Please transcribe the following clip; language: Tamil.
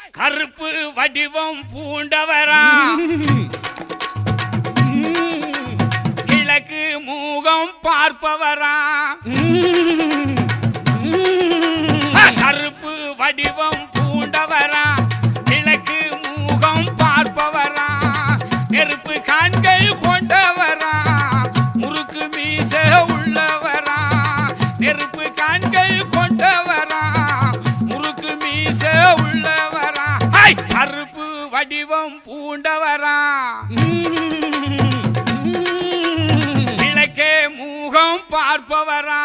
கருப்பு வடிவம் பூண்டவரா கிழக்கு மூகம் பார்ப்பவரா கருப்பு வடிவம் பூண்டவரா கிழக்கு மூகம் பார்ப்பவரா நெருப்பு கண்கள் கொண்டவரா முறுக்கு மீச உள்ளவரா நெருப்பு கண்கள் கொண்டவரா முறுக்கு மீச உள்ளவரா கருப்பு வடிவம் பூண்டவரா கிழக்கே மூகம் பார்ப்பவரா